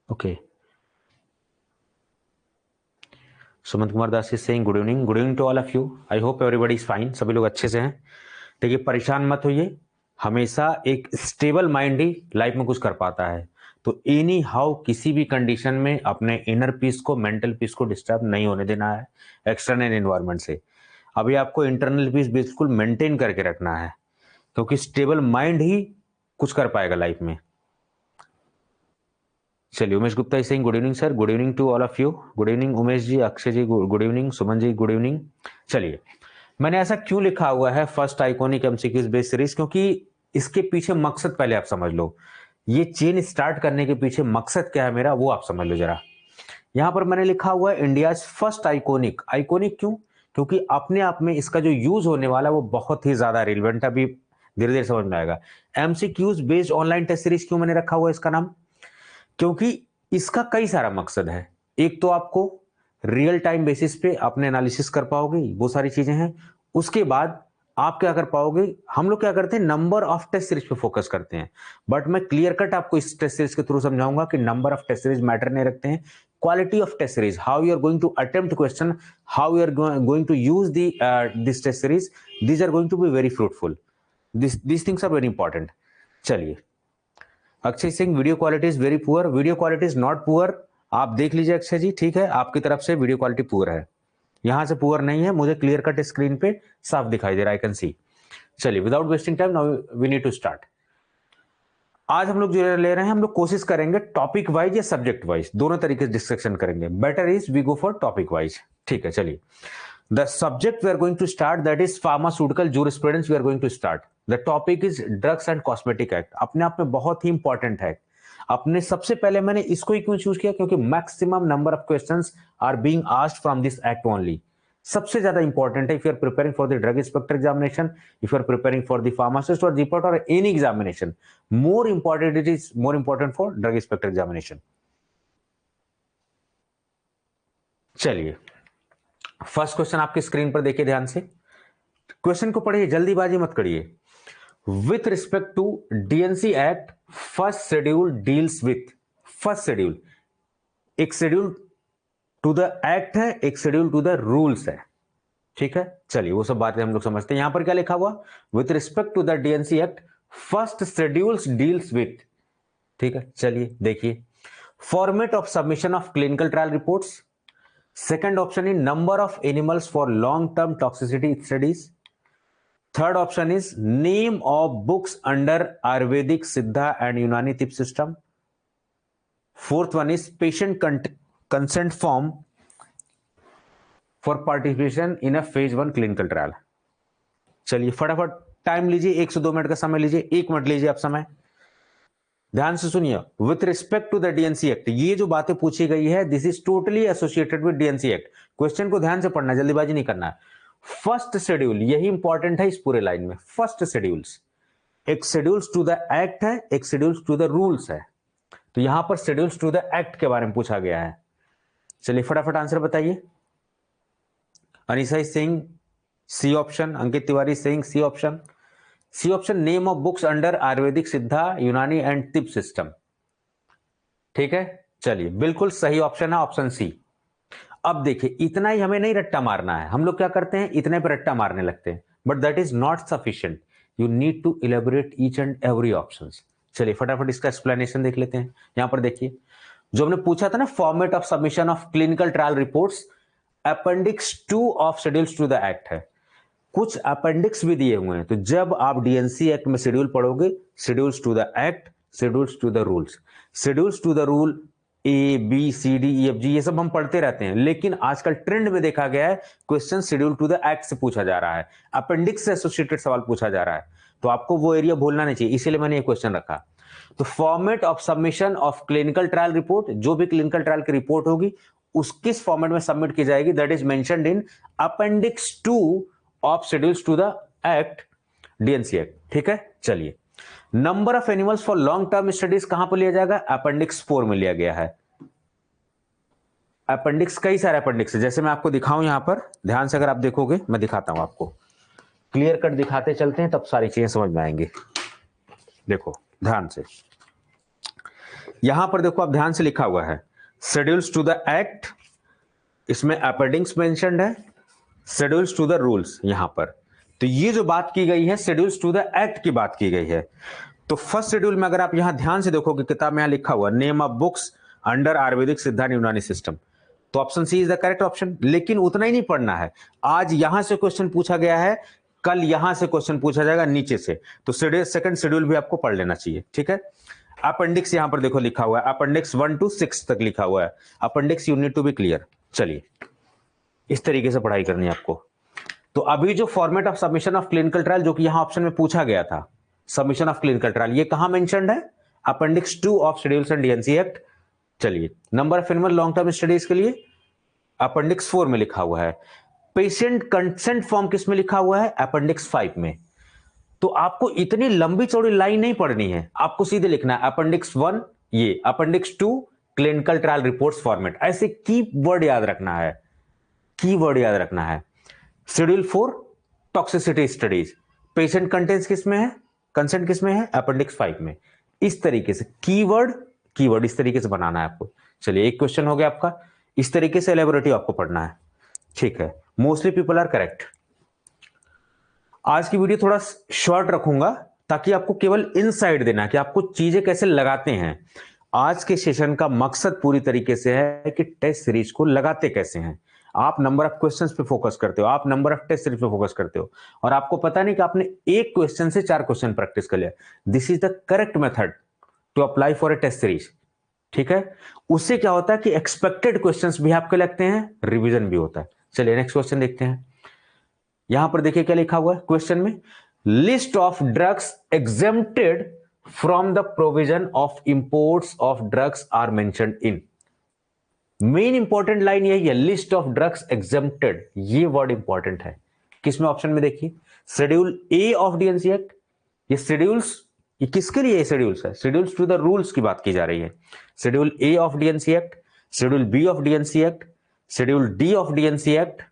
Okay, Sumant Kumar Das is saying good evening to all of you. I hope everybody is fine, सभी लोग अच्छे से हैं। देखिए, परेशान मत होइए, हमेशा एक स्टेबल माइंड ही लाइफ में कुछ कर पाता है। तो एनी हाउ किसी भी कंडीशन में अपने इनर पीस को, मेंटल पीस को डिस्टर्ब नहीं होने देना है एक्सटर्नल एनवायरनमेंट से। अभी आपको इंटरनल पीस बिल्कुल मेंटेन करके रखना है, क्योंकि स्टेबल माइंड ही कुछ कर पाएगा लाइफ में। चलिए, Umesh Gupta is saying good evening sir, good evening to all of you. Good evening Umesh ji, Akshay ji good evening, Suman ji good evening. चलिए, मैंने ऐसा क्यों लिखा हुआ है first iconic MCQs based series, क्योंकि इसके पीछे मकसद पहले आप समझ लो। ये चेन स्टार्ट करने के पीछे मकसद क्या है मेरा, वो आप समझ लो जरा। यहां पर मैंने लिखा हुआ है इंडिया फर्स्ट आइकॉनिक। आइकॉनिक क्यों? क्योंकि अपने आप में इसका जो यूज होने वाला है वो बहुत ही ज्यादा रिलेवेंट, अभी धीरे धीरे समझ में आएगा। MCQs based online test series क्यों मैंने रखा हुआ है इसका नाम? क्योंकि इसका कई सारा मकसद है। एक तो आपको रियल टाइम बेसिस पे अपने एनालिसिस कर पाओगे, वो सारी चीजें हैं। उसके बाद आप क्या कर पाओगे, हम लोग क्या करते हैं, नंबर ऑफ टेस्ट सीरीज पे फोकस करते हैं। बट मैं क्लियर कट आपको इस टेस्ट सीरीज के थ्रू समझाऊंगा कि number of test series matter नहीं रखते हैं, quality of test series, how you are going to attempt question, how you are going to use this test series, these are going to be very fruitful. This things are very important. चलिए, Akshay Singh video quality is very poor. Video quality is not poor, आप देख लीजिए अक्षय जी, ठीक है, आपकी तरफ से video quality poor है, यहां से पुअर नहीं है, मुझे क्लियर कट स्क्रीन पे साफ दिखाई दे रहा है, आई कैन सी। चलिए, without wasting time now we need to start. आज हम लोग जो ले रहे हैं, हम लोग कोशिश करेंगे टॉपिक वाइज या सब्जेक्ट वाइज, दोनों तरीके से डिस्कशन करेंगे। Better is we go for topic wise, ठीक है। चलिए, the subject we are going to start, that is pharmaceutical jurisprudence we are going to start. The topic is drugs and cosmetic act। अपने आप में बहुत ही important है। अपने सबसे पहले मैंने इसको ही क्यों चूज किया, क्योंकि maximum number of questions are being asked from this act only. सबसे ज्यादा इंपॉर्टेंट है if you are preparing for the drug inspector examination, if you are preparing for the pharmacist और जीपॉट और any examination, more important, it is more important for drug inspector examination. चलिए, first question आपकी screen पर देखिए ध्यान से, question को पढ़िए, जल्दीबाजी मत करिए। With respect to DNC act, first schedule deals with, first schedule, एक शेड्यूल टू द एक्ट है, एक शेड्यूल टू द रूल्स है, ठीक है। चलिए, वो सब बातें हम लोग समझते हैं। यहां पर क्या लिखा हुआ, with respect to the DNC act first schedules deals with, ठीक है। चलिए देखिए, format of submission of clinical trial reports, second option is number of animals for long term toxicity studies, third option is name of books under Ayurvedic, Siddha and Unani Tibb system, fourth one is patient consent form for participation in a phase 1 clinical trial. चलिए फटाफट time लीजिए, 1 से 2 minute का समय लीजिए, 1 minute लीजिए आप समय, ध्यान से सुनिए। With respect to the DNC act, ये जो बातें पूछी गई है, this is totally associated with DNC act. Question को ध्यान से पढ़ना, जल्दीबाजी नहीं करना है। फर्स्ट शेड्यूल, यही इंपॉर्टेंट है इस पूरे लाइन में। फर्स्ट शेड्यूल्स, एक शेड्यूल्स टू द एक्ट है, एक शेड्यूल्स टू द रूल्स है। तो यहां पर शेड्यूल्स टू द एक्ट के बारे में पूछा गया है। चलिए फटाफट आंसर बताइए। Anisha Singh C option, Ankit Tiwari Singh C option, C option, name of books under Ayurvedic, Siddha, Unani and tip system, ठीक है। चलिए, बिल्कुल सही ऑप्शन है ऑप्शन सी। अब देखिए, इतना ही हमें नहीं रट्टा मारना है, हम लोग क्या करते हैं, इतने पर रट्टा मारने लगते हैं, but that is not sufficient, you need to elaborate each and every option. चलिए फटाफट इसका एक्सप्लेनेशन देख लेते हैं। यहां पर देखिए, जो हमने पूछा था ना, format of submission of clinical trial reports, appendix 2 of schedules to the act है, कुछ अपेंडिक्स भी दिए हुए हैं। तो जब आप डीएनसी एक्ट में शेड्यूल पढ़ोगे, schedules to the act, schedules to the rules, schedules to the rule A B C D E F G, ये सब हम पढ़ते रहते हैं, लेकिन आजकल ट्रेंड में देखा गया है question schedule to the act से पूछा जा रहा है, अपेंडिक्स से एसोसिएटेड सवाल पूछा जा रहा है। तो आपको वो एरिया भूलना नहीं चाहिए, इसीलिए मैंने ये क्वेश्चन रखा। तो format of submission of clinical trial report, जो भी क्लिनिकल ट्रायल की रिपोर्ट होगी उस किस फॉर्मेट में सबमिट की जाएगी, that is mentioned in appendix 2 of schedules to the act, DNC act, ठीक है। चलिए, number of animals for long term studies कहां पर लिया जाएगा, अपेंडिक्स 4 में लिया गया है। अपेंडिक्स, कई सारे अपेंडिक्स है, जैसे मैं आपको दिखाऊं यहां पर, ध्यान से अगर आप देखोगे, मैं दिखाता हूं आपको, क्लियर कट दिखाते चलते हैं, तब सारी चीजें समझ में आएंगी। देखो ध्यान से, यहां पर देखो आप ध्यान से लिखा हुआ है शेड्यूल्स टू द एक्ट, इसमें अपेंडिक्स मेंशन्ड है, शेड्यूल्स टू द रूल्स यहां पर। तो ये जो बात की गई है शेड्यूल्स टू द एक्ट की बात की गई है। तो फर्स्ट शेड्यूल में अगर आप यहां ध्यान से देखोगे किताब में यहां लिखा हुआ name of books under Ayurvedic Siddha Unani system, तो option C is the correct option. लेकिन उतना ही नहीं पढ़ना है, आज यहां से क्वेश्चन पूछा गया है, कल यहां से क्वेश्चन पूछा जाएगा नीचे से, तो सेकंड शेड्यूल भी आपको पढ़ लेना चाहिए, ठीक है। अपेंडिक्स यहां पर देखो लिखा हुआ है, अपेंडिक्स 1 to 6 तक लिखा हुआ है, appendix you need to be clear. चलिए इस तरीके से पढ़ाई करनी है आपको। तो अभी जो format of submission of clinical trial जो कि यहां ऑप्शन में पूछा गया था, सबमिशन ऑफ क्लिनिकल ट्रायल, ये कहां मेंशन्ड है, appendix 2 of schedules and DNC act. चलिए number of animal long term studies के लिए अपेंडिक्स 4 में लिखा हुआ है। पेशेंट कंसेंट फॉर्म किस में लिखा हुआ है, अपेंडिक्स 5 में। तो आपको इतनी लंबी चौड़ी लाइन नहीं पढ़नी है, आपको सीधे लिखना है अपेंडिक्स 1 ये, appendix 2 clinical trial reports format, ऐसे की वर्ड याद रखना है, की वर्ड याद रखना है। Schedule 4 toxicity studies, patient contents किसमें है, कंसेंट किसमें है, अपेंडिक्स 5 में। इस तरीके से कीवर्ड इस तरीके से बनाना है आपको। चलिए एक क्वेश्चन हो गया आपका, इस तरीके से एलेबोरेटिव आपको पढ़ना है, ठीक है। Mostly people are correct. आज की वीडियो थोड़ा शॉर्ट रखूंगा ताकि आपको केवल इनसाइड देना है कि आपको चीजें कैसे लगाते हैं। आज के सेशन का मकसद पूरी तरीके से है कि टेस्ट सीरीज को लगाते कैसे हैं। आप नंबर ऑफ क्वेश्चंस पे फोकस करते हो, आप नंबर ऑफ टेस्ट सीरीज पे फोकस करते हो, और आपको पता नहीं कि आपने एक क्वेश्चन से 4 क्वेश्चन प्रैक्टिस कर लिया। This is the correct method to apply for a test series, ठीक है। उससे क्या होता है कि एक्सपेक्टेड क्वेश्चंस भी आपके लगते हैं, रिवीजन भी होता है। चलिए नेक्स्ट क्वेश्चन देखते हैं। यहां पर देखिए क्या लिखा हुआ है क्वेश्चन में, list of drugs exempted from the provision of imports of drugs are mentioned in. Main important line यही है, लिस्ट ऑफ ड्रग्स एग्जेम्प्टेड, ये वर्ड इंपॉर्टेंट है। किसमें, ऑप्शन में देखिए, schedule A of DNC act. ये शेड्यूल्स, ये किसके लिए शेड्यूल्स है, शेड्यूल्स टू द रूल्स की बात की जा रही है। Schedule A of DNC act, schedule B of DNC act, schedule D of DNC act,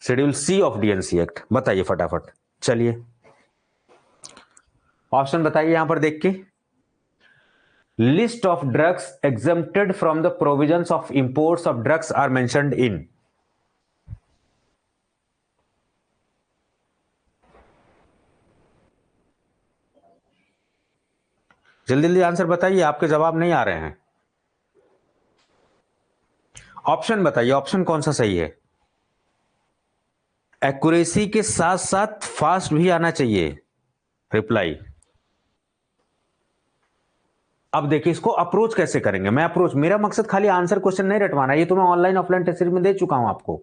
schedule C of DNC act. बताइए फटाफट, चलिए ऑप्शन बताइए यहां पर देख के। List of drugs exempted from the provisions of imports of drugs are mentioned in. जल्दी जल्दी आंसर बताइए, आपके जवाब नहीं आ रहे हैं। ऑप्शन बताइए, ऑप्शन कौन सा सही है। एक्यूरेसी के साथ साथ फास्ट भी आना चाहिए रिप्लाई। अब देखिए इसको अप्रोच कैसे करेंगे। मैं अप्रोच, मेरा मकसद खाली आंसर क्वेश्चन नहीं रटवाना, ये तो मैं ऑनलाइन ऑफलाइन टेस्ट सीरीज में दे चुका हूं आपको,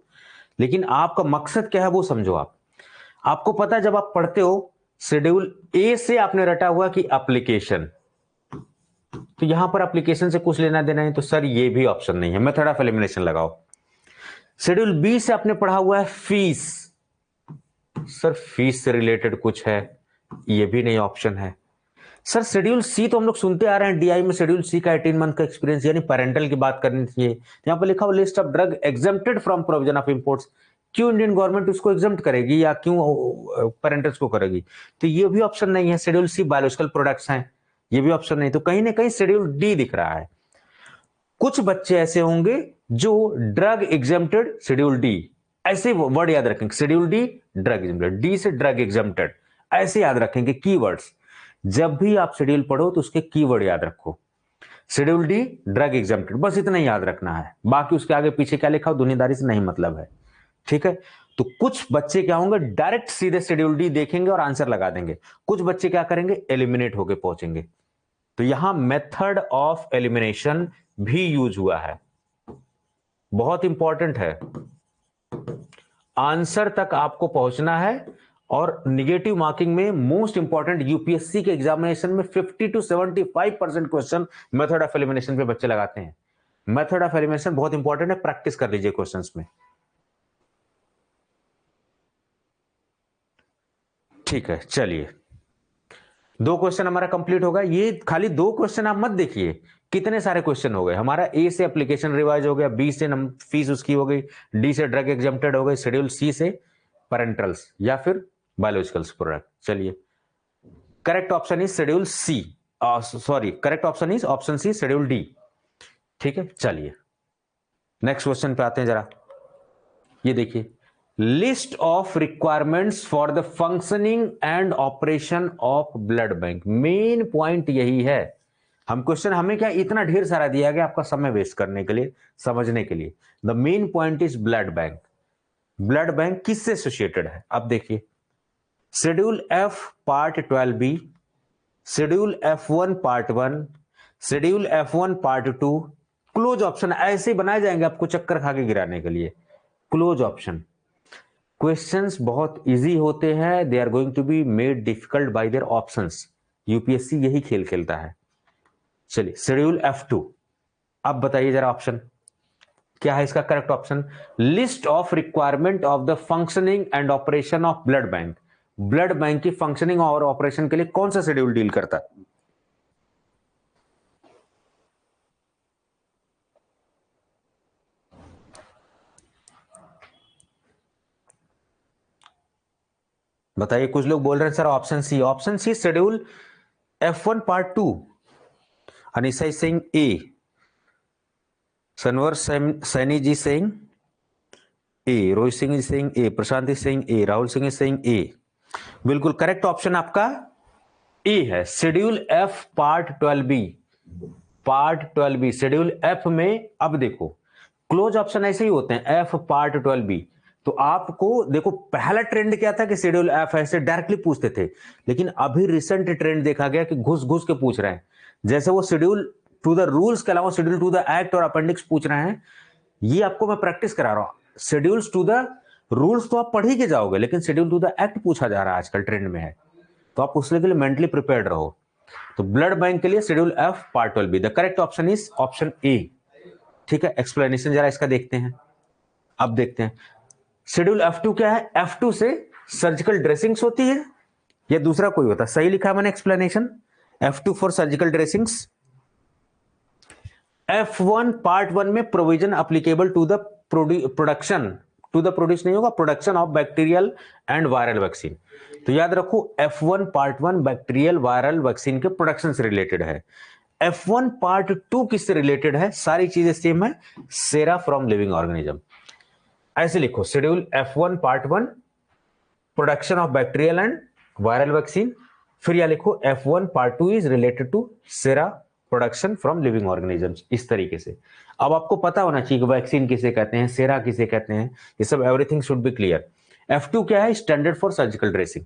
लेकिन आपका मकसद क्या है वो समझो। आपको पता है जब आप पढ़ते हो शेड्यूल ए से आपने रटा हुआ कि एप्लीकेशन, तो यहां पर एप्लीकेशन से कुछ लेना देना है, तो सर ये भी ऑप्शन नहीं है, मेथड ऑफ एलिमिनेशन लगाओ। शेड्यूल बी से आपने पढ़ा हुआ है फीस, सर फीस से रिलेटेड कुछ है, ये भी नहीं ऑप्शन है। सर शेड्यूल सी तो हम लोग सुनते आ रहे हैं, डीआई में शेड्यूल सी का 18 मंथ का एक्सपीरियंस, यानी पेरेंटल की बात करनी चाहिए। यहां पर लिखा हुआ list of drug exempted from provision of imports, क्यों इंडियन गवर्नमेंट उसको एग्जेम्प्ट करेगी या क्यों पेरेंटल्स को करेगी, तो ये भी ऑप्शन नहीं है। शेड्यूल सी बायोलॉजिकल प्रोडक्ट्स हैं, ये भी ऑप्शन नहीं, तो कहीं ना कहीं शेड्यूल डी दिख रहा है। कुछ बच्चे ऐसे होंगे जो ड्रग एग्जेम्प्टेड शेड्यूल डी, ऐसे वर्ड याद रखेंगे, schedule D drug exempted, D से ड्रग एग्जेम्प्टेड, ऐसे याद रखेंगे कीवर्ड्स। जब भी आप शेड्यूल पढ़ो तो उसके कीवर्ड याद रखो, शेड्यूल डी ड्रग एग्जेम्प्टेड, बस इतना ही याद रखना है। बाकी उसके आगे पीछे क्या लिखा हो दुनियादारी से नहीं मतलब है, ठीक है। तो कुछ बच्चे क्या होंगे, डायरेक्ट सीधे शेड्यूल डी देखेंगे और आंसर लगा देंगे। कुछ बच्चे क्या करेंगे, एलिमिनेट होके पहुंचेंगे। तो यहां मेथड ऑफ एलिमिनेशन भी यूज हुआ है, बहुत इंपॉर्टेंट है। आंसर तक आपको पहुंचना है, और निगेटिव मार्किंग में मोस्ट इंपॉर्टेंट यूपीएससी के एग्जामिनेशन में 50 to 75% question method of elimination पे बच्चे लगाते हैं। मेथड ऑफ एलिमिनेशन बहुत इंपॉर्टेंट है, प्रैक्टिस कर लीजिए क्वेश्चंस में, ठीक है। चलिए 2 क्वेश्चन हमारा कंप्लीट होगा। ये खाली 2 क्वेश्चन आप मत देखिए, कितने सारे क्वेश्चन हो गए हमारा। ए से एप्लीकेशन रिवाइज हो गया, बी से फीस उसकी हो गई, डी से ड्रग एग्जेम्प्टेड हो गई, शेड्यूल सी से पेरेंटल्स या फिर बायोलॉजिकल्स प्रोडक्ट। चलिए correct option is schedule C, sorry, correct option is option C schedule D. ठीक है, चलिए नेक्स्ट क्वेश्चन पे आते हैं जरा। ये देखिए, list of requirements for the functioning and operation of blood bank. Main point यही है। हम क्वेश्चन हमें क्या इतना ढेर सारा दिया गया आपका समय वेस्ट करने के लिए, समझने के लिए। The main point is blood bank. Blood bank किससे एसोसिएटेड है? अब देखिए, schedule F part 12B, schedule F1 part 1, schedule F1 part 2, close option ऐसे बनाए जाएंगे आपको चक्कर खा के गिराने के लिए। Close option. क्वेश्चंस बहुत इजी होते हैं, they are going to be made difficult by their options. UPSC यही खेल खेलता है। चलिए, शेड्यूल F2। अब बताइए जरा ऑप्शन क्या है इसका correct option? List of requirement of the functioning and operation of blood bank. Blood bank की फंक्शनिंग और ऑपरेशन के लिए कौन सा शेड्यूल डील करता है? बताइए, कुछ लोग बोल रहे हैं sir option C. Option C schedule F1 part 2। Anisa is saying A, Sanwar Saini ji saying A, Rohit Singh is saying A, Prashant is saying A, Rahul Singh is saying A. बिल्कुल करेक्ट ऑप्शन आपका ए है, schedule F part 12B। Part 12B schedule F में। अब देखो, close option ऐसे ही होते हैं, F part 12B। तो आपको देखो, पहला ट्रेंड क्या था कि शेड्यूल F ऐसे डायरेक्टली पूछते थे, लेकिन अभी रिसेंट ट्रेंड देखा गया कि घुस घुस के पूछ रहे हैं। जैसे वो शेड्यूल टू द रूल्स के अलावा शेड्यूल टू द एक्ट और अपेंडिक्स पूछ रहे हैं। ये आपको मैं प्रैक्टिस करा रहा हूं। शेड्यूल्स टू द रूल्स तो आप पढ़ ही के जाओगे, लेकिन शेड्यूल टू द एक्ट पूछा जा रहा है, आजकल ट्रेंड में है, तो आप उसके लिए मेंटली प्रिपेयर्ड रहो। तो ब्लड बैंक के लिए schedule F part 12B, the correct option is option A. ठीक है, एक्सप्लेनेशन जरा इसका देखते हैं। अब देखते हैं शेड्यूल F2 क्या है। F2 से सर्जिकल ड्रेसिंग्स होती है या दूसरा कोई होता है? सही लिखा है मैंने explanation, F2 for surgical dressings. F1 part 1 में provision applicable to the production, to the produce नहीं होगा, production of bacterial and viral vaccine. तो याद रखो, F1 part 1 bacterial viral vaccine के प्रोडक्शन से रिलेटेड है। F1 पार्ट 2 किससे रिलेटेड है? सारी चीजें सेम है, सेरा फ्रॉम लिविंग ऑर्गेनिज्म। ऐसे लिखो, schedule F1 part 1 production of bacterial and viral vaccine, फिर यह लिखो F1 part 2 is related to sera production from living organisms. इस तरीके से अब आपको पता होना चाहिए कि वैक्सीन किसे कहते हैं, सेरा किसे कहते हैं, ये सब everything should be clear. F2 क्या है? Standard for surgical dressing.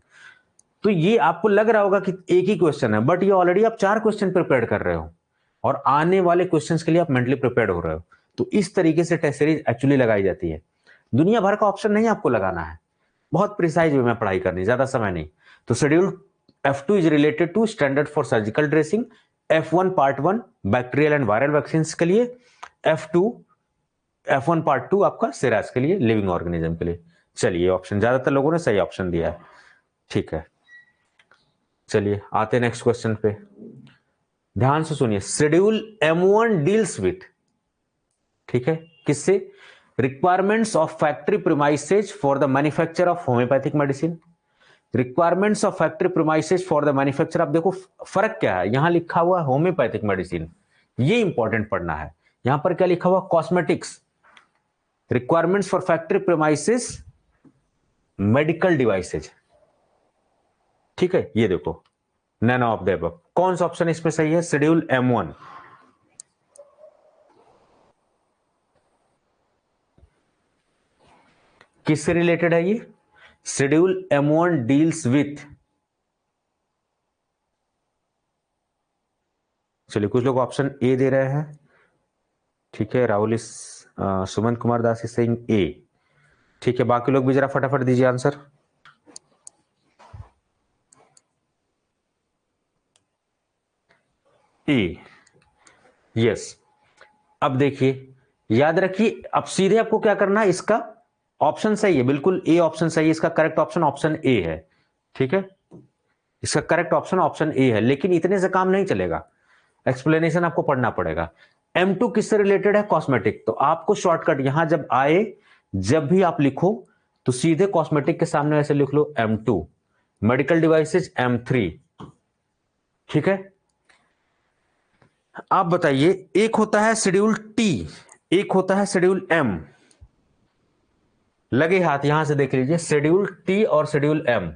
तो ये आपको लग रहा होगा कि एक ही क्वेश्चन है, बट ये ऑलरेडी आप 4 क्वेश्चन प्रिपेयर कर रहे हो और आने वाले क्वेश्चंस के लिए आप मेंटली प्रिपेयर्ड हो रहे हो। तो इस तरीके से टेस्ट सीरीज एक्चुअली लगाई जाती है। दुनिया भर का ऑप्शन नहीं आपको लगाना है, बहुत प्रिसाइज वे में पढ़ाई करनी, ज्यादा समय नहीं। तो schedule F2 is related to standard for surgical dressing, F1 part 1 bacterial and viral vaccine के लिए, F1 पार्ट 2 आपका सेरास के लिए, लिविंग ऑर्गेनिज्म के लिए। चलिए, ऑप्शन ज्यादातर लोगों ने सही ऑप्शन दिया है। ठीक है, चलिए आते नेक्स्ट क्वेश्चन पे, ध्यान से सुनिए। शेड्यूल M1 डील्स विथ, ठीक है, किससे? Requirements of factory premises for the manufacture of homoeopathic medicine. Requirements of factory premises for the manufacture. अब देखो फर्क क्या है, यहां लिखा हुआ होम्योपैथिक मेडिसिन, ये इंपॉर्टेंट पढ़ना है। यहां पर क्या लिखा हुआ? Cosmetics. Requirements for factory premises medical devices. ठीक है, ये देखो नन ऑफ द अबव। कौन सा ऑप्शन इसमें सही है? Schedule M1। किससे रिलेटेड है ये? शेड्यूल M1 डील्स विथ, चलिए कुछ लोग ऑप्शन ए दे रहे हैं। ठीक है, राहुल सुमंत कुमार दास इज सेइंग ए। ठीक है, बाकी लोग भी जरा फटाफट दीजिए आंसर। ए, यस। अब देखिए, याद रखिए, अब सीधे आपको क्या करना है, इसका ऑप्शन सही है, बिल्कुल ए ऑप्शन सही है, इसका करेक्ट ऑप्शन ऑप्शन ए है। ठीक है, इसका करेक्ट ऑप्शन ऑप्शन ए है, लेकिन इतने से काम नहीं चलेगा, एक्सप्लेनेशन आपको पढ़ना पड़ेगा। M2 किससे रिलेटेड है? कॉस्मेटिक। तो आपको शॉर्टकट यहां जब आए, जब भी आप लिखो तो सीधे कॉस्मेटिक के सामने ऐसे लिख लो M2, मेडिकल डिवाइसेज M3। ठीक है, आप बताइए, एक होता है शेड्यूल टी, एक होता है शेड्यूल एम। लगे हाथ यहां से देख लीजिए, शेड्यूल टी और शेड्यूल एम।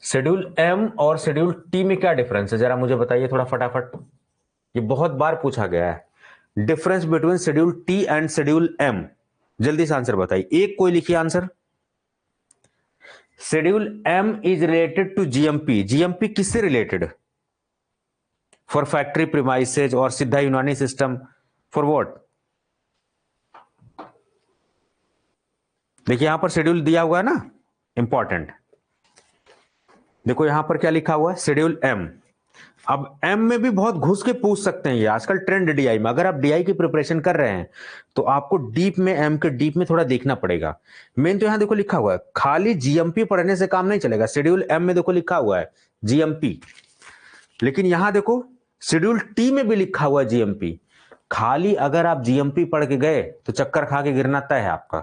शेड्यूल एम और शेड्यूल टी में क्या डिफरेंस है, जरा मुझे बताइए थोड़ा फटाफट। ये बहुत बार पूछा गया है, difference between schedule T and schedule M. जल्दी से आंसर बताइए, एक कोई लिखिए answer. Schedule M is related to GMP. GMP किससे रिलेटेड? फॉर फैक्ट्री प्रीमाइसेज और Siddha Unani system, for what? देखिए यहां पर शेड्यूल दिया हुआ है ना, इंपॉर्टेंट। देखो यहां पर क्या लिखा हुआ है, शेड्यूल एम। अब एम में भी बहुत घुस के पूछ सकते हैं, ये आजकल ट्रेंड डीआई में। अगर आप डीआई की प्रिपरेशन कर रहे हैं तो आपको डीप में, एम के डीप में थोड़ा देखना पड़ेगा। मेन तो यहां देखो लिखा हुआ है, खाली जीएमपी पढ़ने से काम नहीं चलेगा। शेड्यूल एम में देखो लिखा हुआ है जीएमपी, लेकिन यहां देखो शेड्यूल टी में भी लिखा हुआ है जीएमपी। खाली अगर आप जीएमपी पढ़ के गए तो चक्कर खा के गिरना तय है आपका।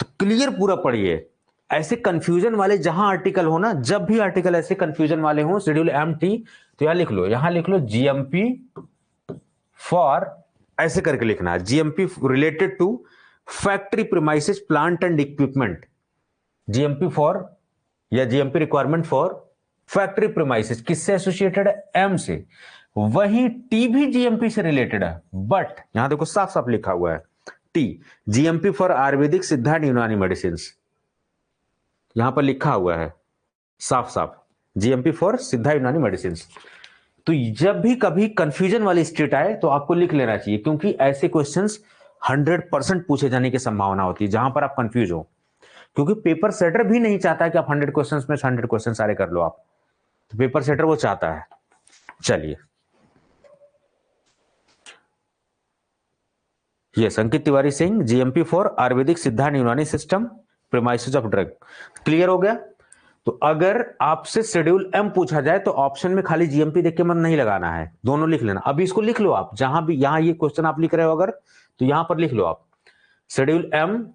तो क्लियर पूरा पढ़िए। ऐसे कंफ्यूजन वाले जहां आर्टिकल हो ना, जब भी आर्टिकल ऐसे कंफ्यूजन वाले हो शेड्यूल एम टी, तो यहां लिख लो, यहां लिख लो जीएमपी फॉर, ऐसे करके लिखना है, GMP related to factory premises plant and equipment. GMP for या GMP requirement for factory premises किससे एसोसिएटेड है? एम से। वही टी भी जीएमपी से रिलेटेड है, बट यहां देखो साफ साफ लिखा हुआ है T, GMP for Ayurvedic Siddha यूनानी मेडिसिन। यहां पर लिखा हुआ है साफ साफ जीएमपी फॉर सिद्धा यूनानी मेडिसिन। तो जब भी कभी कंफ्यूजन वाली स्टेट आए तो आपको लिख लेना चाहिए, क्योंकि ऐसे क्वेश्चंस 100% पूछे जाने की संभावना होती है जहां पर आप कंफ्यूज हो। क्योंकि पेपर सेटर भी नहीं चाहता कि आप 100 क्वेश्चंस में 100 क्वेश्चन सारे कर लो आप, तो पेपर सेटर वो चाहता है। चलिए, yes, Ankit Tiwari Singh, GMP for Ayurvedic Siddha Unani system premises of drug. Clear हो गया? तो अगर आपसे शेड्यूल एम पूछा जाए तो ऑप्शन में खाली जीएमपी देख के मन नहीं लगाना है, दोनों लिख लेना। अभी इसको लिख लो आप, जहां भी यहां ये क्वेश्चन आप लिख रहे हो अगर, तो यहां पर लिख लो आप schedule M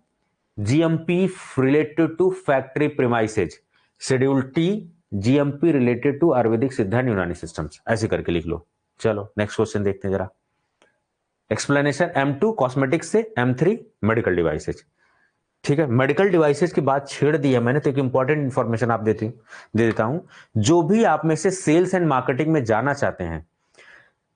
GMP related to factory premises, schedule T GMP related to Ayurvedic Siddha Unani systems, ऐसे करके लिख लो। चलो नेक्स्ट क्वेश्चन देखते हैं जरा। एक्सप्लेनेशन M2 कॉस्मेटिक्स से, M3 मेडिकल डिवाइसेज। ठीक है, मेडिकल डिवाइसेज की बात छेड़ दी है मैंने तो एक इंपॉर्टेंट इंफॉर्मेशन आप दे देता हूं। जो भी आप में से सेल्स एंड मार्केटिंग में जाना चाहते हैं,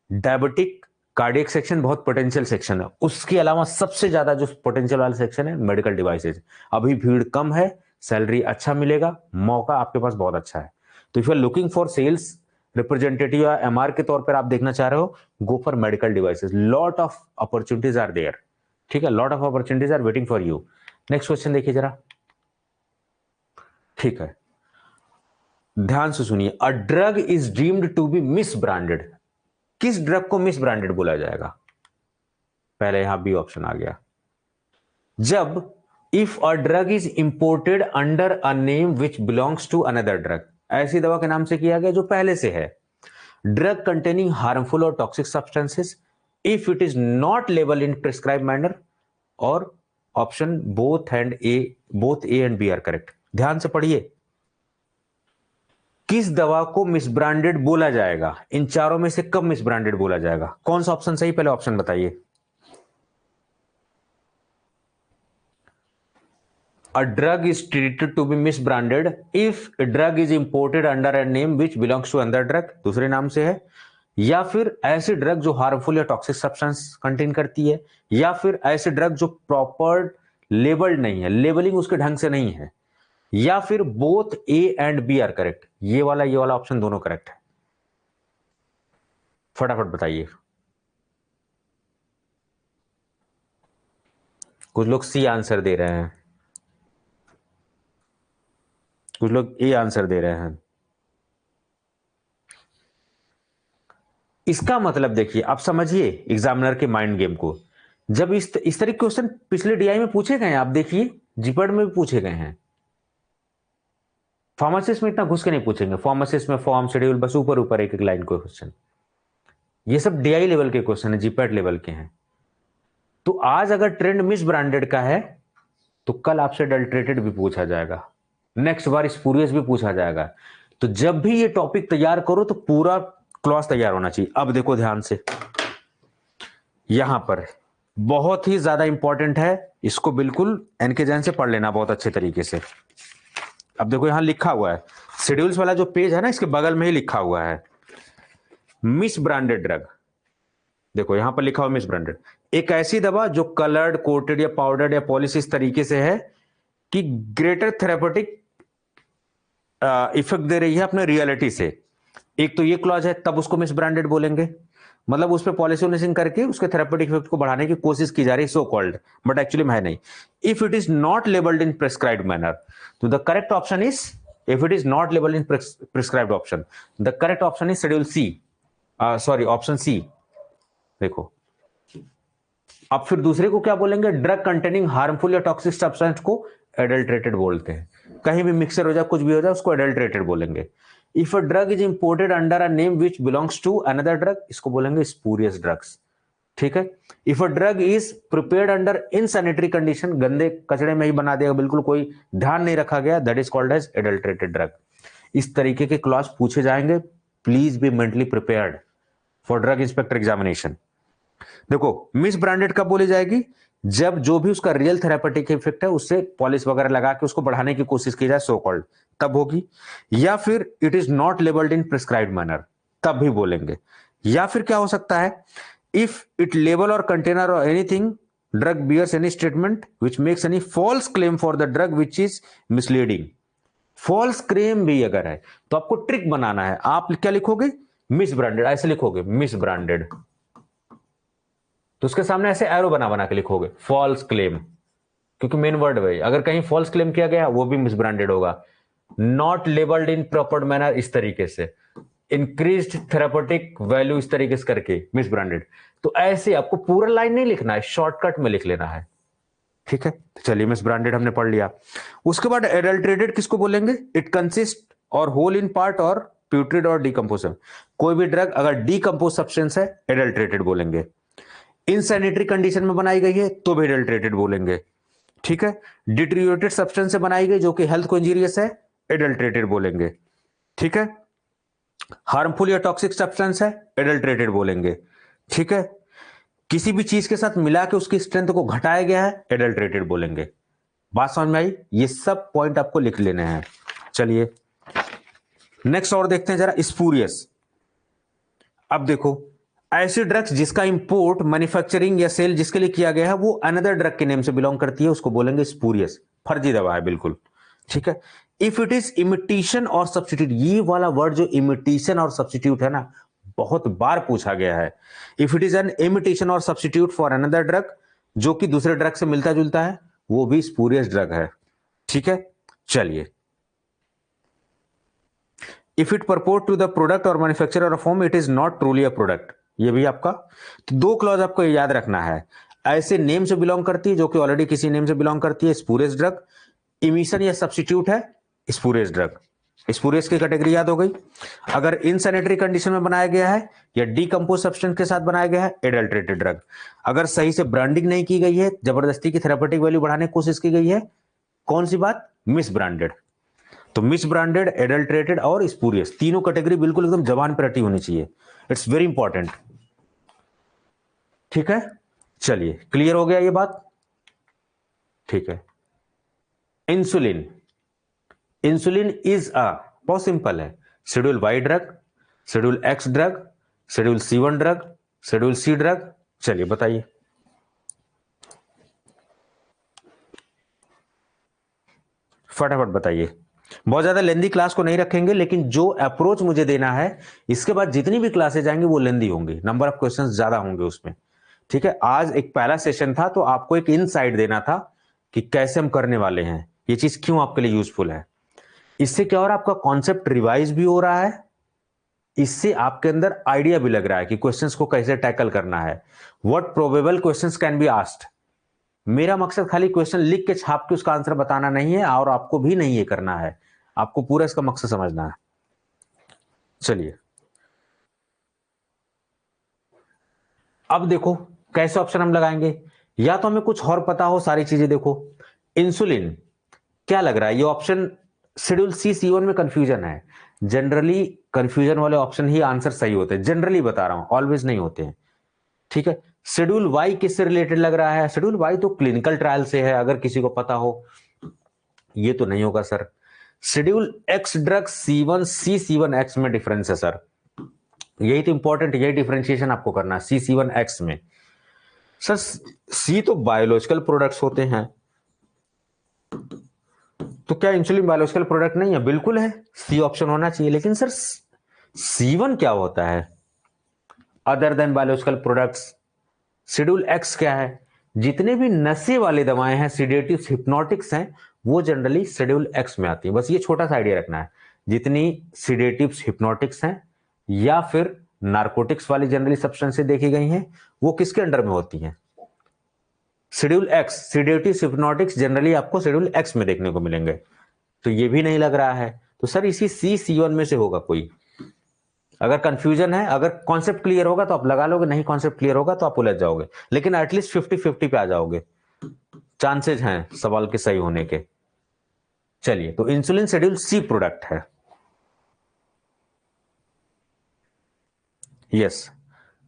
डायबिटिक कार्डियक सेक्शन बहुत पोटेंशियल सेक्शन है, उसके अलावा सबसे ज्यादा जो पोटेंशियल वाला सेक्शन है मेडिकल डिवाइसेज। अभी भीड़ कम है, सैलरी अच्छा मिलेगा, मौका आपके पास बहुत अच्छा है। तो if you are looking for sales representative या एमआर के तौर पर आप देखना चाह रहे हो, go for medical devices, lot of opportunities are there. ठीक है, lot of opportunities are waiting for you. Next question देखिए जरा। ठीक है, ध्यान से सुनिए। A drug is deemed to be misbranded. किस ड्रग को मिस ब्रांडेड बोला जाएगा? पहले यहां बी ऑप्शन आ गया। जब if a drug is imported under a name which belongs to another drug, ऐसी दवा के नाम से किया गया जो पहले से है। ड्रग कंटेनिंग हार्मफुल और toxic substances, if it is not label in prescribe manner, और option both A and B are correct. ध्यान से पढ़िए, किस दवा को मिसब्रांडेड बोला जाएगा? इन चारों में से कब मिसब्रांडेड बोला जाएगा? कौन सा ऑप्शन सही, पहले ऑप्शन बताइए। A drug is treated to be misbranded if a drug is imported under a name which belongs to another drug, दूसरे नाम से है, या फिर ऐसी ड्रग जो हार्मफुल या टॉक्सिक सब्सटेंस कंटेन करती है, या फिर ऐसे ड्रग जो प्रॉपर लेबल्ड नहीं है, लेबलिंग उसके ढंग से नहीं है, या फिर both A and B are correct. ये वाला ऑप्शन दोनों करेक्ट है। फटाफट बताइए। कुछ लोग सी आंसर दे रहे हैं, कुछ लोग ए आंसर दे रहे हैं। इसका मतलब देखिए, आप समझिए एग्जामिनर के माइंड गेम को। जब इस तरह के क्वेश्चन पिछले डीआई में पूछे गए हैं, आप देखिए जीपीएड में भी पूछे गए हैं। फार्मासिस्ट में इतना घुस के नहीं पूछेंगे, फार्मासिस्ट में फॉर्म शेड्यूल बस ऊपर ऊपर एक एक लाइन को क्वेश्चन। ये सब डीआई लेवल के क्वेश्चन है, जीपीएड लेवल के हैं। तो आज अगर ट्रेंड मिस ब्रांडेड का है तो कल आपसे अडल्ट्रेटेड भी पूछा जाएगा, नेक्स्ट बार स्पूरियस भी पूछा जाएगा। तो जब भी ये टॉपिक तैयार करो तो पूरा क्लॉज तैयार होना चाहिए। अब देखो ध्यान से, यहां पर बहुत ही ज्यादा इंपॉर्टेंट है, इसको बिल्कुल एनके जैन से पढ़ लेना बहुत अच्छे तरीके से। अब देखो यहां लिखा हुआ है, शेड्यूल्स वाला जो पेज है ना, इसके बगल में ही लिखा हुआ है मिस ब्रांडेड ड्रग। देखो यहां पर लिखा हुआ मिस ब्रांडेड, एक ऐसी दवा जो कलर्ड, कोटेड या पाउडर्ड या पॉलिश इस तरीके से है कि ग्रेटर थेरेपेटिक इफेक्ट दे रही है अपने रियलिटी से। एक तो ये क्लॉज है, तब उसको मिस ब्रांडेड बोलेंगे, मतलब उस पर पॉलिसिनेशन करके उसके थेरेपेटिक इफेक्ट को बढ़ाने की कोशिश की जा रही है, सो कॉल्ड, बट एक्चुअली में है नहीं। If it is not labelled in prescribed manner, तो the correct option is, if it is not labelled in prescribed option, the correct option is schedule C, sorry option C. देखो अब फिर दूसरे को क्या बोलेंगे, ड्रग कंटेनिंग हार्मफुल या toxic substance को एडल्ट्रेटेड बोलते हैं। कहीं भी मिक्सर हो जाए, कुछ भी हो जाए, उसको एडल्ट्रेटेड बोलेंगे। If a drug is imported under a name which belongs to another drug, इसको बोलेंगे स्पूरियस ड्रग्स। ठीक है। If a drug is prepared under insanitary condition, गंदे कचड़े में ही बना दिया, बिल्कुल कोई ध्यान नहीं रखा गया, that is called as adulterated drug. इस तरीके के क्लॉज पूछे जाएंगे, please be mentally prepared for drug inspector examination. देखो मिस ब्रांडेड कब बोली जाएगी, जब जो भी उसका रियल थेरेपेटिक इफेक्ट है उससे पॉलिश वगैरह लगा के उसको बढ़ाने की कोशिश की जाए, सो कॉल्ड, तब होगी। या फिर it is not labelled in prescribed manner, तब भी बोलेंगे। या फिर क्या हो सकता है, इफ इट लेबल और कंटेनर और anything drug bears any statement which makes any false claim for the drug which is misleading. False claim भी अगर है तो आपको ट्रिक बनाना है, आप क्या लिखोगे, मिस ब्रांडेड, ऐसे लिखोगे मिस ब्रांडेड, तो उसके सामने ऐसे एरो बना बना के लिखोगे फॉल्स क्लेम, क्योंकि मेन वर्ड वही, अगर कहीं फॉल्स क्लेम किया गया वो भी मिस ब्रांडेड होगा। Not labelled in proper manner, इस तरीके से, इंक्रीज्ड थेरेपेटिक वैल्यू, इस तरीके से करके मिस ब्रांडेड। तो ऐसे आपको पूरा लाइन नहीं लिखना है, शॉर्टकट में लिख लेना है। ठीक है, तो चलिए मिस ब्रांडेड हमने पढ़ लिया। उसके बाद एडल्ट्रेटेड किसको बोलेंगे, इट कंसिस्ट और होल इन पार्ट और प्यूट्रिड और डीकंपोज। कोई भी ड्रग अगर डीकंपोज सब्सटेंस है एडल्ट्रेटेड बोलेंगे। इनसैनिटरी कंडीशन में बनाई गई है तो भी एडल्ट्रेटेड बोलेंगे। ठीक है, डिटेरियोरेटेड सब्सटेंस से बनाई गई जो कि हेल्थ को इंजीरियस है, एडल्ट्रेटेड बोलेंगे। ठीक है, हार्मफुल या टॉक्सिक सब्सटेंस है, एडल्ट्रेटेड बोलेंगे। ठीक है, किसी भी चीज के साथ मिला के उसकी स्ट्रेंथ को घटाया गया है, एडल्ट्रेटेड बोलेंगे। बात समझ में आई, ये सब पॉइंट आपको लिख लेने हैं। चलिए नेक्स्ट और देखते हैं जरा, स्पूरियस। अब देखो ऐसी ड्रग्स जिसका इंपोर्ट, मैन्युफैक्चरिंग या सेल जिसके लिए किया गया है वो अनदर ड्रग के नेम से बिलोंग करती है, उसको बोलेंगे स्पूरियस, फर्जी दवा है बिल्कुल। ठीक है, इफ इट इज इमिटेशन और सब्स्टिट्यूट, ये वाला वर्ड जो इमिटेशन और सब्स्टिट्यूट है ना, बहुत बार पूछा गया है। If it is an imitation और सब्स्टिट्यूट फॉर अनदर ड्रग, जो कि दूसरे ड्रग से मिलता जुलता है, वो भी स्पूरियस ड्रग है। ठीक है, चलिए if it purport to the product और manufacturer of home, it is not truly a product, ये भी आपका। तो दो क्लॉज आपको याद रखना है, ऐसे नेम से बिलोंग करती है जो कि ऑलरेडी किसी नेम से बिलोंग करती है, स्पूरियस ड्रग। इमिशन या सब्स्टिट्यूट है, स्पूरियस ड्रग। स्पूरियस की कैटेगरी याद हो गई। अगर इनसैनिटरी कंडीशन में बनाया गया है या डीकंपोज सब्सटेंस के साथ बनाया गया है, एडल्ट्रेटेड ड्रग। अगर सही से ब्रांडिंग नहीं की गई है, जबरदस्ती की थेरेपेटिक वैल्यू बढ़ाने की कोशिश की गई है, कौन सी बात, मिस ब्रांडेड। तो मिस ब्रांडेड, एडल्ट्रेटेड और स्पूरियस, तीनों कैटेगरी बिल्कुल एकदम जबान पर रटी होनी चाहिए, इट्स वेरी इंपॉर्टेंट। ठीक है, चलिए क्लियर हो गया ये बात। ठीक है, इंसुलिन, इंसुलिन इज अ, बहुत सिंपल है, schedule Y drug, schedule X drug, schedule C1 drug, schedule C drug. चलिए बताइए, फटाफट बताइए। बहुत ज्यादा लेंदी क्लास को नहीं रखेंगे, लेकिन जो अप्रोच मुझे देना है, इसके बाद जितनी भी क्लासेज आएंगी वो लेंदी होंगी, नंबर ऑफ क्वेश्चंस ज्यादा होंगे उसमें। ठीक है, आज एक पहला सेशन था तो आपको एक इनसाइट देना था कि कैसे हम करने वाले हैं, ये चीज क्यों आपके लिए यूजफुल है। इससे क्या हो रहा है, आपका कॉन्सेप्ट रिवाइज भी हो रहा है, इससे आपके अंदर आइडिया भी लग रहा है कि क्वेश्चंस को कैसे टैकल करना है, what probable questions can be asked. मेरा मकसद खाली क्वेश्चन लिख के छाप के उसका आंसर बताना नहीं है, और आपको भी नहीं ये करना है, आपको पूरा इसका मकसद समझना है। चलिए अब देखो कैसे ऑप्शन हम लगाएंगे, या तो हमें कुछ और पता हो सारी चीजें। देखो इंसुलिन क्या लग रहा है, ये ऑप्शन शेड्यूल C C1 में कंफ्यूजन है, जनरली कंफ्यूजन वाले ऑप्शन ही आंसर सही होते हैं, जनरली बता रहा हूं, ऑलवेज नहीं होते हैं, ठीक है। शेड्यूल वाई किससे रिलेटेड लग रहा है? शेड्यूल वाई तो क्लिनिकल ट्रायल से है, अगर किसी को पता हो। ये तो नहीं होगा sir. Schedule X drug C1 C1X में डिफरेंस है सर, यही तो इंपॉर्टेंट, यही डिफरेंशिएशन आपको करना है C1X में। सर सी तो बायोलॉजिकल प्रोडक्ट्स होते हैं, तो क्या इंसुलिन बायोलॉजिकल प्रोडक्ट नहीं है? बिल्कुल है, सी ऑप्शन होना चाहिए। लेकिन सर C1 क्या होता है other than biological products? Schedule x क्या है? जितने भी नशे वाले दवाएं हैं, सीडेटिव्स, हिप्नोटिक्स हैं, वो जनरली शेड्यूल एक्स में आती है। बस ये छोटा सा आइडिया रखना है, जितनी सीडेटिव्स, हिप्नोटिक्स हैं या फिर नार्कोटिक्स वाली जनरली सब्सटेंसेस देखी गई हैं, वो किसके अंडर में होती हैं? Schedule x. Sedatives, hypnotics generally आपको शेड्यूल एक्स में देखने को मिलेंगे। तो ये भी नहीं लग रहा है, तो सर इसी C1 में से होगा कोई। अगर कंफ्यूजन है, अगर कॉन्सेप्ट क्लियर होगा तो आप लगा लोगे, नहीं कॉन्सेप्ट क्लियर होगा तो आप उलझ जाओगे, लेकिन एटलीस्ट 50-50 पे आ जाओगे, चांसेस हैं सवाल के सही होने के। चलिए, तो इंसुलिन शेड्यूल C प्रोडक्ट है। Yes,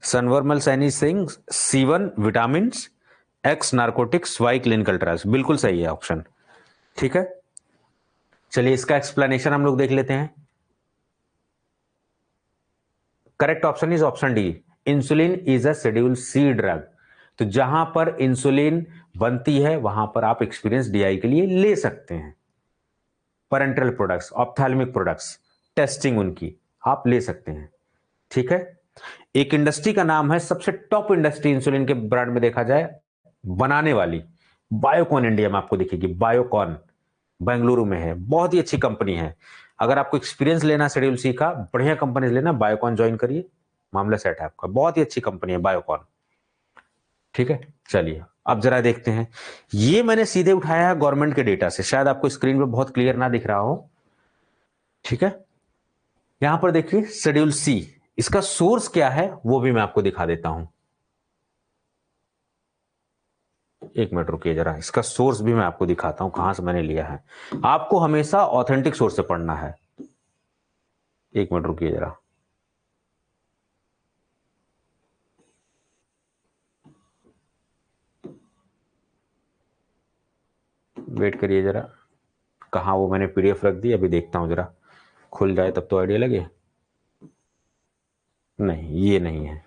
Sanwarmal Saini Singh, C1 vitamin, X narcotics, Y clinical trials, बिल्कुल सही है ऑप्शन, ठीक है। चलिए इसका एक्सप्लेनेशन हम लोग देख लेते हैं। Correct option is option D, insulin is a schedule C drug. तो जहां पर इंसुलिन बनती है वहां पर आप एक्सपीरियंस DI के लिए ले सकते हैं। Parental products, ophthalmic products, testing उनकी आप ले सकते हैं, ठीक है। एक इंडस्ट्री का नाम है, सबसे टॉप इंडस्ट्री इंसुलिन के ब्रांड में देखा जाए बनाने वाली, बायोकॉन इंडिया में आपको दिखेगी। बायोकॉन बेंगलुरु में है, बहुत ही अच्छी कंपनी है। अगर आपको एक्सपीरियंस लेना शेड्यूल C का, बढ़िया कंपनी लेना, बायोकॉन ज्वाइन करिए, मामला सेट है आपका। बहुत ही अच्छी कंपनी है बायोकॉन, ठीक है। चलिए अब जरा देखते हैं, ये मैंने सीधे उठाया है गवर्नमेंट के डेटा से, शायद आपको स्क्रीन पे बहुत क्लियर ना दिख रहा हो, ठीक है। यहां पर देखिए शेड्यूल C, इसका सोर्स क्या है वो भी मैं आपको दिखा देता हूं। एक मिनट रुकिए जरा, इसका सोर्स भी मैं आपको दिखाता हूं कहां से मैंने लिया है। आपको हमेशा ऑथेंटिक सोर्स से पढ़ना है। एक मिनट रुकिए जरा, वेट करिए जरा, कहां वो मैंने PDF रख दी, अभी देखता हूं जरा, खुल जाए तब तो आइडिया लगे। नहीं ये नहीं है,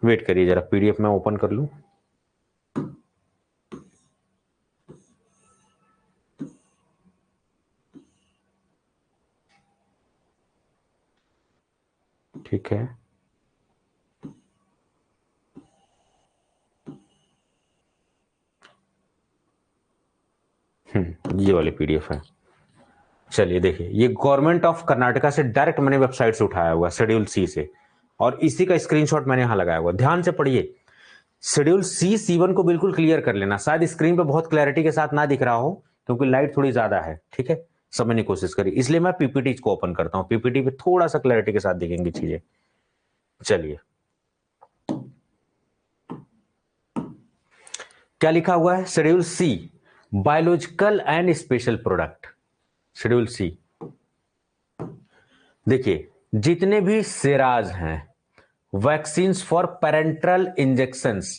वेट करिए जरा, PDF मैं ओपन कर लूं। ठीक है, ये वाली PDF है। चलिए देखिए, ये गवर्नमेंट ऑफ कर्नाटका से डायरेक्ट मैंने वेबसाइट से उठाया हुआ, शेड्यूल C से, और इसी का स्क्रीनशॉट मैंने यहां लगाया हुआ। ध्यान से पढ़िए, शेड्यूल C C1 को बिल्कुल क्लियर कर लेना। शायद स्क्रीन पे बहुत क्लैरिटी के साथ ना दिख रहा हो क्योंकि लाइट थोड़ी ज्यादा है, ठीक है, समझने की कोशिश करिए, इसलिए मैं PPT को ओपन करता हूं, PPT पे थोड़ा सा क्लैरिटी के साथ दिखेंगी चीजें। चलिए क्या लिखा हुआ है, schedule C biological and special product. Schedule C देखिए, जितने भी सेराज हैं, vaccines for parental injections,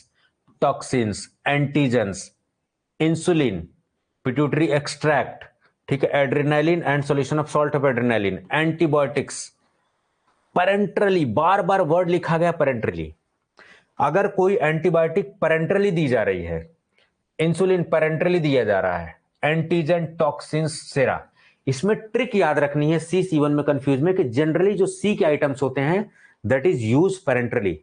toxins, antigens, insulin, pituitary extract, ठीक है, adrenaline and solution of salt of adrenaline, antibiotics, parenterally, बार बार वर्ड लिखा गया पेरेंटरली। अगर कोई एंटीबायोटिक पेरेंटरली दी जा रही है, इंसुलिन पेरेंटरली दिया जा रहा है, एंटीजन, टॉक्सिन, सेरा, इसमें ट्रिक याद रखनी है C1 में कंफ्यूज में कि जनरली जो C के आइटम्स होते हैं that is use पेरेंटरली।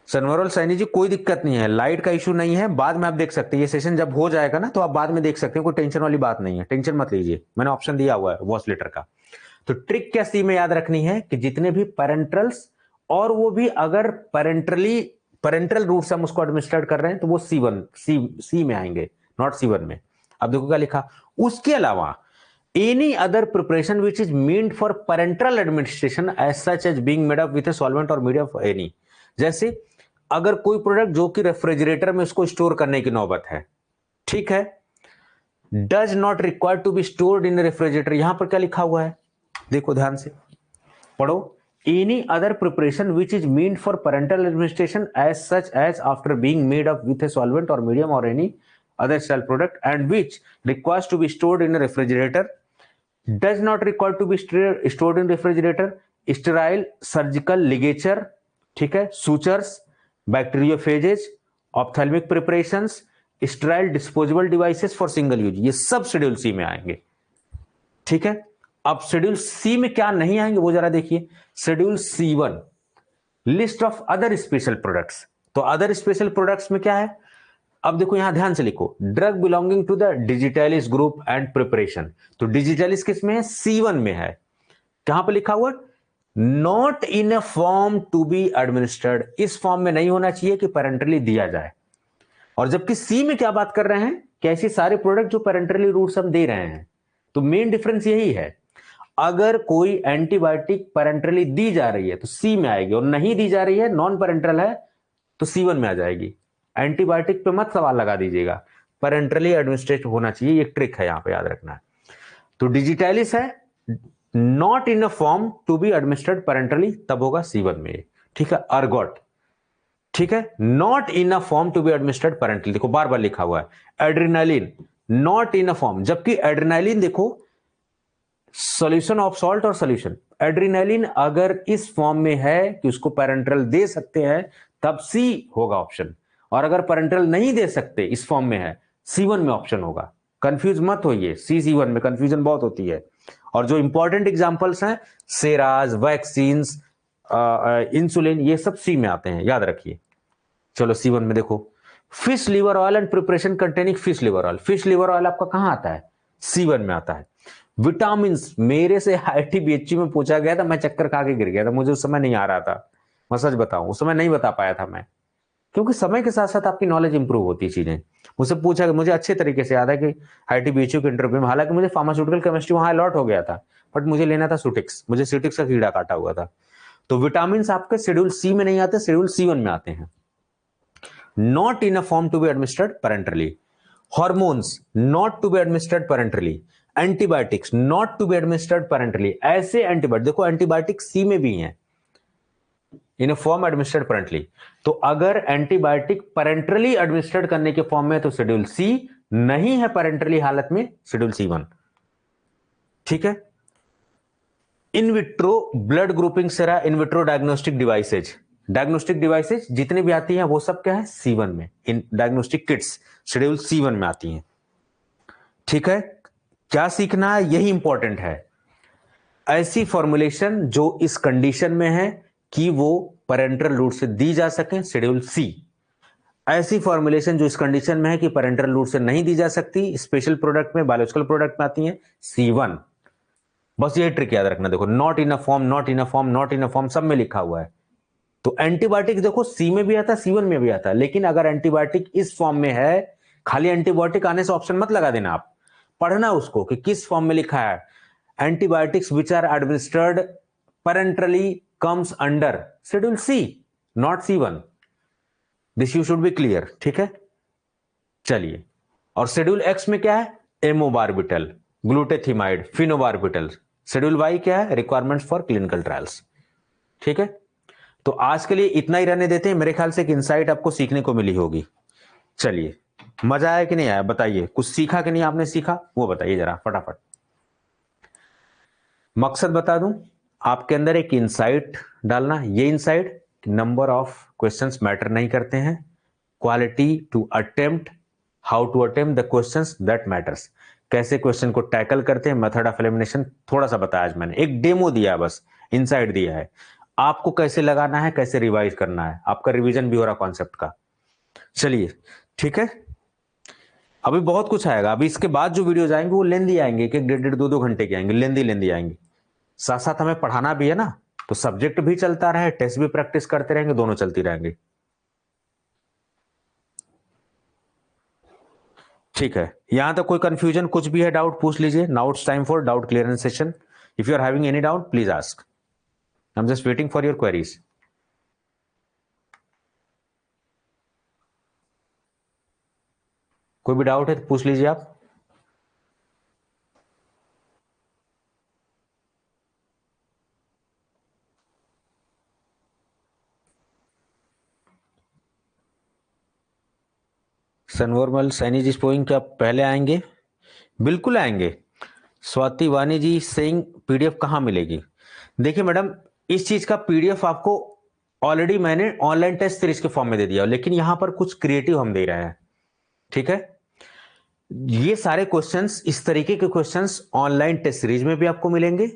सनवरल Saini ji कोई दिक्कत नहीं है, लाइट का इशू नहीं है, बाद में आप देख सकते हैं, ये सेशन जब हो जाएगा ना तो आप बाद में देख सकते हैं, कोई टेंशन वाली बात नहीं है, टेंशन मत लीजिए, मैंने ऑप्शन दिया हुआ है वॉसलेटर का। तो ट्रिक क्या C में याद रखनी है कि जितने भी पेरेंट्रल्स, और वो भी अगर पेरेंटल रूट से हम उसको एडमिनिस्ट्रेट कर रहे हैं तो वो C में आएंगे, नॉट C1 में। अब देखो क्या लिखा, उसके अलावा any other preparation which is meant for parental administration as such as being made up with a solvent और मीडिया ऑफ एनी, जैसे अगर कोई प्रोडक्ट जो कि रेफ्रिजरेटर में उसको स्टोर करने की नौबत है, ठीक है, does not require to be stored in refrigerator, यहां पर क्या लिखा हुआ है, देखो ध्यान से पढ़ो, any other preparation which is meant for parental administration as such as after being made up with a solvent और मीडियम और any other cell product and which requires to be stored in a refrigerator, does not require to be stored in refrigerator, sterile surgical ligature, ठीक है, sutures, bacteriophages, ophthalmic preparations, sterile disposable devices for single use, ये सब schedule सी में आएंगे, ठीक है। अब schedule सी में क्या नहीं आएंगे वो जरा देखिए, schedule C1 list of other special products, तो अदर स्पेशल प्रोडक्ट्स में क्या है, अब देखो यहां ध्यान से लिखो, drug belonging to the digitalis group and preparation, तो डिजिटलिस किस में है, C1 में है, कहां पर लिखा हुआ, not in a form to be administered, इस फॉर्म में नहीं होना चाहिए कि पेरेंटली दिया जाए, और जबकि सी में क्या बात कर रहे हैं कि ऐसे सारे प्रोडक्ट जो पेरेंटली रूट्स हम दे रहे हैं, तो मेन डिफरेंस यही है, अगर कोई एंटीबायोटिक पेरेंटली दी जा रही है तो सी में आएगी, और नहीं दी जा रही है, नॉन पेरेंटल है, तो C1 में आ जाएगी। एंटीबायोटिक पे मत सवाल लगा दीजिएगा, पेरेंटली एडमिनिस्ट्रेट होना चाहिए, ये ट्रिक है यहां पे याद रखना है। तो डिजिटलिस है, not in a form to be administered parentally, तब होगा C1 में, ठीक है। अर्गोट, ठीक है, not in a form to be administered parentally, देखो बार बार लिखा हुआ है। Adrenaline not in a form, जबकि एड्रेनालिन देखो सॉल्यूशन ऑफ सॉल्ट और सॉल्यूशन, एड्रेनालिन अगर इस फॉर्म में है कि उसको पेरेंटल दे सकते हैं तब सी होगा ऑप्शन, और अगर पेरेंटल नहीं दे सकते इस फॉर्म में है, C1 में ऑप्शन होगा। कंफ्यूज मत होइए, C1 में कंफ्यूजन बहुत होती है। और जो इंपॉर्टेंट एग्जांपल्स हैं, सेराज, वैक्सीन्स, इंसुलिन, ये सब सी में आते हैं, याद रखिए। चलो C1 में देखो, fish liver oil and preparation containing fish liver oil, fish liver oil आपका कहां आता है, C1 में आता है। विटामिन, मेरे से IIT-BHU में पूछा गया था, मैं चक्कर खा के गिर गया था, मुझे उस समय नहीं आ रहा था, मैं सच बताऊं उस समय नहीं बता पाया था मैं, क्योंकि समय के साथ साथ आपकी नॉलेज इंप्रूव होती है चीजें। मुझसे पूछा गया, मुझे अच्छे तरीके से याद है कि IIT-BHU के इंटरव्यू में, हालांकि मुझे फार्मास्यूटिकल केमिस्ट्री वहां अलॉट हो गया था, बट मुझे लेना था सुटिक्स, मुझे सुटिक्स का कीड़ा काटा हुआ था। तो विटामिन आपके शेड्यूल सी में नहीं आते, शेड्यूल C1 में आते हैं। Not in a form to be administered parentally, hormones not to be administered parentally, antibiotics not to be administered parentally, ऐसे एंटीबायोटिक देखो एंटीबायोटिक सी में भी हैं, इन फॉर्म एडमिनिस्टर्ड पेरेंटली, तो अगर एंटीबायोटिक पेरेंटली एडमिनिस्टर्ड करने के फॉर्म में तो शेड्यूल सी, नहीं है पेरेंटली हालत में शेड्यूल C1, ठीक है। In vitro blood grouping sera, in vitro diagnostic devices, diagnostic devices जितनी भी आती हैं वो सब क्या है, C1 में, in diagnostic kits schedule C1 में आती हैं, ठीक है। क्या सीखना है, यही इंपॉर्टेंट है, ऐसी फॉर्मुलेशन जो इस कंडीशन में है कि वो पेरेंटल रूट से दी जा सके, शेड्यूल C। ऐसी फॉर्मुलेशन जो इस कंडीशन में है कि पेरेंटल रूट से नहीं दी जा सकती, स्पेशल प्रोडक्ट में, बायोलॉजिकल प्रोडक्ट में आती है, C1। बस ये ट्रिक याद रखना, देखो not in a form, not in a form, not in a form सब में लिखा हुआ है। तो एंटीबायोटिक देखो C में भी आता है, C1 में भी आता है, लेकिन अगर एंटीबायोटिक इस फॉर्म में है, खाली एंटीबायोटिक आने से ऑप्शन मत लगा देना, आप पढ़ना उसको कि किस फॉर्म में लिखा है। Antibiotics which are administered parentally comes under schedule C, not C1, this you should be clear, ठीक है। चलिए, और शेड्यूल X में क्या है, amobarbital, glutethimide, phenobarbital. Schedule Y क्या है, रिक्वायरमेंट्स फॉर क्लिनिकल ट्रायल्स, ठीक है। तो आज के लिए इतना ही रहने देते हैं, मेरे ख्याल से एक इंसाइट आपको सीखने को मिली होगी। चलिए, मजा आया कि नहीं आया बताइए, कुछ सीखा कि नहीं आपने, सीखा वो बताइए जरा फटाफट। मकसद बता दूं, आपके अंदर एक इंसाइट डालना, ये insight number of questions matter नहीं करते हैं, quality to attempt, how to attempt the questions that matters, कैसे क्वेश्चन को टैकल करते हैं, मेथड ऑफ एलिमिनेशन थोड़ा सा बताया आज मैंने, एक डेमो दिया है, बस इंसाइट दिया है, आपको कैसे लगाना है, कैसे रिवाइज करना है, आपका रिवीजन भी हो रहा कॉन्सेप्ट का। चलिए ठीक है, अभी बहुत कुछ आएगा, अभी इसके बाद जो वीडियोज आएंगे वो लेंदी आएंगे, एक एक 1.5-2 घंटे के आएंगे, लेंदी आएंगे। साथ साथ हमें पढ़ाना भी है ना, तो सब्जेक्ट भी चलता रहे, टेस्ट भी प्रैक्टिस करते रहेंगे, दोनों चलती रहेंगे, ठीक है। यहां तक कोई कंफ्यूजन, कुछ भी है, डाउट पूछ लीजिए। Now it's time for doubt clearance session. If you are having any doubt please ask, I am just waiting for your queries. कोई भी डाउट है तो पूछ लीजिए आप। सनवर्मल सैनी जी स्पोइंग क्या पहले आएंगे? बिल्कुल आएंगे। स्वाति वानी जी सिंह पीडीएफ कहाँ मिलेगी? देखिए मैडम, इस चीज का पीडीएफ आपको ऑलरेडी मैंने ऑनलाइन टेस्ट सीरीज के फॉर्म में दे दिया, लेकिन यहां पर कुछ क्रिएटिव हम दे रहे हैं, ठीक है। ये सारे क्वेश्चंस, इस तरीके के क्वेश्चंस ऑनलाइन टेस्ट सीरीज में भी आपको मिलेंगे,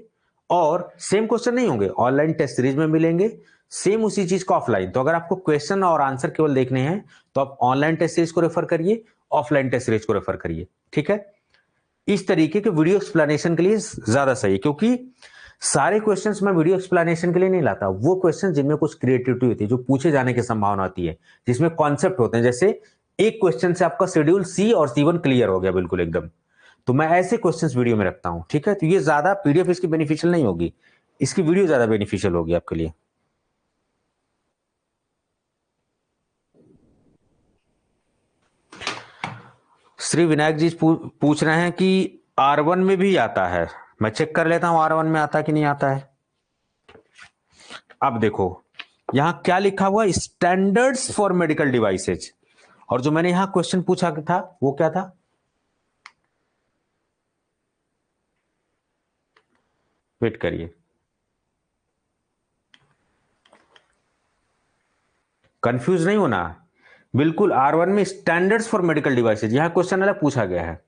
और सेम क्वेश्चन नहीं होंगे, ऑनलाइन टेस्ट सीरीज में मिलेंगे सेम उसी चीज को ऑफलाइन। तो अगर आपको क्वेश्चन और आंसर केवल देखने हैं तो आप ऑनलाइन टेस्ट सीरीज को रेफर करिए, ऑफलाइन टेस्ट सीरीज को रेफर करिए, ठीक है। इस तरीके के वीडियो एक्सप्लेनेशन के लिए ज्यादा सही है, क्योंकि सारे क्वेश्चंस मैं वीडियो एक्सप्लेनेशन के लिए नहीं लाता। वो क्वेश्चन जिनमें कुछ क्रिएटिविटी होती है, जो पूछे जाने की संभावना होती है, जिसमें कॉन्सेप्ट होते हैं, जैसे एक क्वेश्चन से आपका शेड्यूल सी और C1 क्लियर हो गया बिल्कुल एकदम, तो मैं ऐसे क्वेश्चंस वीडियो में रखता हूं, ठीक है। तो ये ज्यादा पीडीएफ इसकी बेनिफिशियल नहीं होगी, इसकी वीडियो ज्यादा बेनिफिशियल होगी आपके लिए। श्री विनायक जी पूछ रहे हैं कि R1 में भी आता है। मैं चेक कर लेता हूं R1 में आता है कि नहीं आता है। अब देखो यहां क्या लिखा हुआ, स्टैंडर्ड्स फॉर मेडिकल डिवाइसेज, और जो मैंने यहां क्वेश्चन पूछा था वो क्या था? वेट करिए, कंफ्यूज नहीं होना, बिल्कुल R1 में स्टैंडर्ड्स फॉर मेडिकल डिवाइसेज, यहां क्वेश्चन अलग पूछा गया है।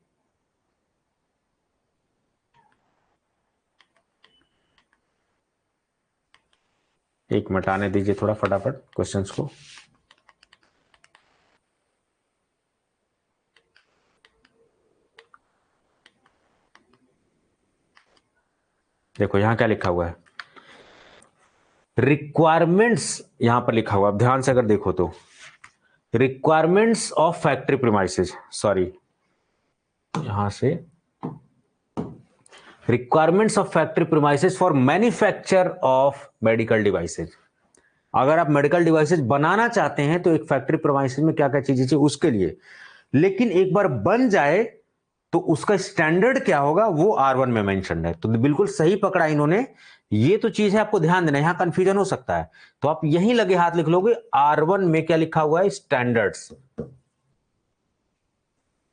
एक मिनट आने दीजिए थोड़ा फटाफट क्वेश्चंस को। देखो यहां क्या लिखा हुआ है, रिक्वायरमेंट्स यहां पर लिखा हुआ, अब ध्यान से अगर देखो तो requirements of factory premises, sorry यहां से requirements of factory premises for manufacture of medical devices. अगर आप मेडिकल डिवाइसेज बनाना चाहते हैं तो एक फैक्ट्री प्रीमाइसेस में क्या क्या चीजें चाहिए उसके लिए, लेकिन एक बार बन जाए तो उसका स्टैंडर्ड क्या होगा वो R1 में मेंशन है। तो बिल्कुल सही पकड़ा इन्होंने, ये तो चीज है, आपको ध्यान देना, यहां कंफ्यूजन हो सकता है, तो आप यहीं लगे हाथ लिख लोगे R1 में क्या लिखा हुआ है, स्टैंडर्ड्स।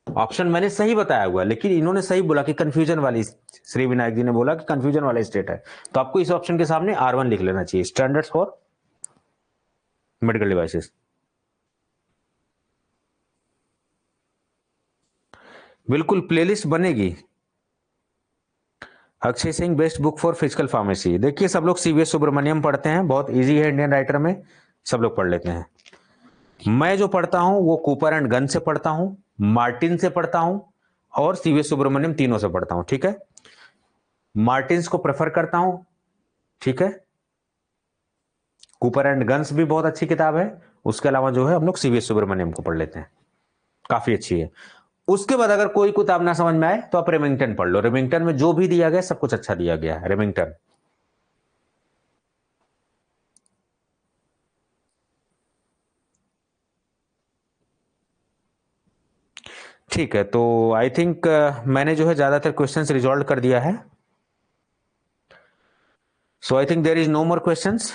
ऑप्शन मैंने सही बताया हुआ है, लेकिन इन्होंने सही बोला कि कंफ्यूजन वाली, श्री विनायक जी ने बोला कि कंफ्यूजन वाला स्टेट है, तो आपको इस ऑप्शन के सामने R1 लिख लेना चाहिए, स्टैंडर्ड्स फॉर मेडिकल डिवाइसेस। बिल्कुल प्लेलिस्ट बनेगी। Akshay Singh best book for physical pharmacy, देखिए सब लोग CVS सुब्रमण्यम पढ़ते हैं, बहुत इजी है इंडियन राइटर में, सब लोग पढ़ लेते हैं। मैं जो पढ़ता हूं वो कूपर एंड गन से पढ़ता हूं, मार्टिन से पढ़ता हूं, और CVS सुब्रमण्यम, तीनों से पढ़ता हूं, ठीक है। मार्टिन्स को प्रेफर करता हूं, ठीक है। कूपर एंड गन्स भी बहुत अच्छी किताब है, उसके अलावा जो है हम लोग CVS सुब्रमण्यम को पढ़ लेते हैं, काफी अच्छी है। उसके बाद अगर कोई किताब ना समझ में आए तो आप रेमिंगटन पढ़ लो, रेमिंगटन में जो भी दिया गया सब कुछ अच्छा दिया गया है, रेमिंगटन। ठीक है, तो आई थिंक मैंने जो है ज्यादातर क्वेश्चंस रिजॉल्व कर दिया है, so I think there is no more questions.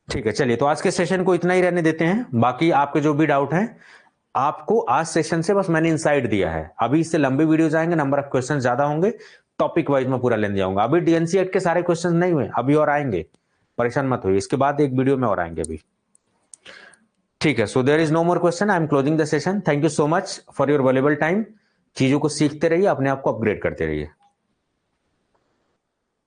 ठीक है, चलिए तो आज के सेशन को इतना ही रहने देते हैं, बाकी आपके जो भी डाउट हैं आपको आज सेशन से बस मैंने इनसाइट दिया है, अभी इससे लंबे वीडियोस आएंगे, नंबर ऑफ क्वेश्चन ज्यादा होंगे, टॉपिक वाइज में पूरा लेने जाऊंगा। अभी डीएनसी एक्ट के सारे क्वेश्चन नहीं हुए, अभी और आएंगे, परेशान मत होइए, इसके बाद एक वीडियो में और आएंगे अभी। ठीक है, so there is no more question, I am closing the session. Thank you so much for your valuable time. चीजों को सीखते रहिए, अपने आप को अपग्रेड करते रहिए।